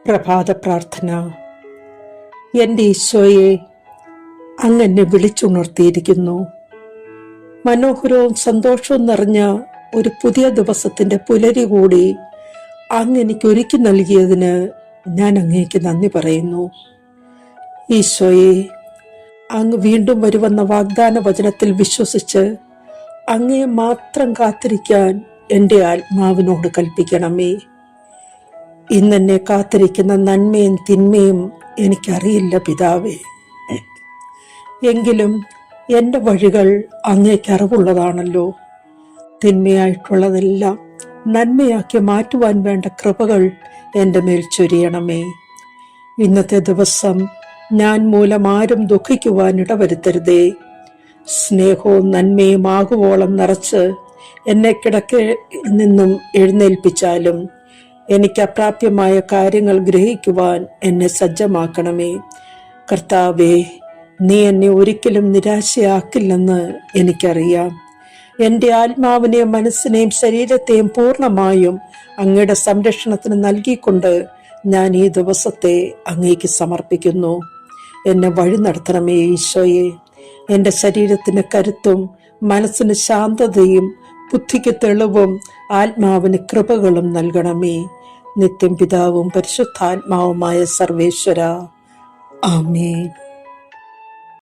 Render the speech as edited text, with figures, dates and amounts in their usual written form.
പ്രഭാത പ്രാർത്ഥന. എൻ്റെ ഈശോയെ, അങ്ങ് എന്നെ വിളിച്ചുണർത്തിയിരിക്കുന്നു. മനോഹരവും സന്തോഷവും നിറഞ്ഞ ഒരു പുതിയ ദിവസത്തിൻ്റെ പുലരി കൂടി അങ്ങ് എനിക്ക് ഒരുക്കി നൽകിയതിന് ഞാൻ അങ്ങേക്ക് നന്ദി പറയുന്നു. ഈശോയെ, അങ്ങ് വീണ്ടും വരുമെന്ന വാഗ്ദാന വചനത്തിൽ വിശ്വസിച്ച് അങ്ങയെ മാത്രം കാത്തിരിക്കാൻ എൻ്റെ ആത്മാവിനോട് കൽപ്പിക്കണമേ. ഇന്നെന്നെ കാത്തിരിക്കുന്ന നന്മയും തിന്മയും എനിക്കറിയില്ല പിതാവേ. എങ്കിലും എൻ്റെ വഴികൾ അങ്ങേക്ക് അറിവുള്ളതാണല്ലോ. തിന്മയായിട്ടുള്ളതെല്ലാം നന്മയാക്കി മാറ്റുവാൻ വേണ്ട കൃപകൾ എൻ്റെ മേൽ ചൊരിയണമേ. ഇന്നത്തെ ദിവസം ഞാൻ മൂലം ആരും ദുഃഖിക്കുവാൻ ഇടവരുത്തരുതേ. സ്നേഹവും നന്മയും ആകുവോളം നിറച്ച് എന്നെ കിടക്കയിൽ നിന്നും എഴുന്നേൽപ്പിച്ചാലും എനിക്ക് അപ്രാപ്യമായ കാര്യങ്ങൾ ഗ്രഹിക്കുവാൻ എന്നെ സജ്ജമാക്കണമേ. കർത്താവേ, നീ എന്നെ ഒരിക്കലും നിരാശയാക്കില്ലെന്ന് എനിക്കറിയാം. എൻ്റെ ആത്മാവിനെയും മനസ്സിനെയും ശരീരത്തെയും പൂർണ്ണമായും അങ്ങയുടെ സംരക്ഷണത്തിന് നൽകിക്കൊണ്ട് ഞാൻ ഈ ദിവസത്തെ അങ്ങേക്ക് സമർപ്പിക്കുന്നു. എന്നെ വഴി നടത്തണമേ ഈശോയെ. എൻ്റെ ശരീരത്തിന് കരുത്തും മനസ്സിന് ശാന്തതയും ബുദ്ധിക്ക് തെളിവും ആത്മാവിന് കൃപകളും നൽകണമേ. നിത്യം പിതാവും പരിശുദ്ധാത്മാവുമായ സർവേശ്വര, ആമേൻ.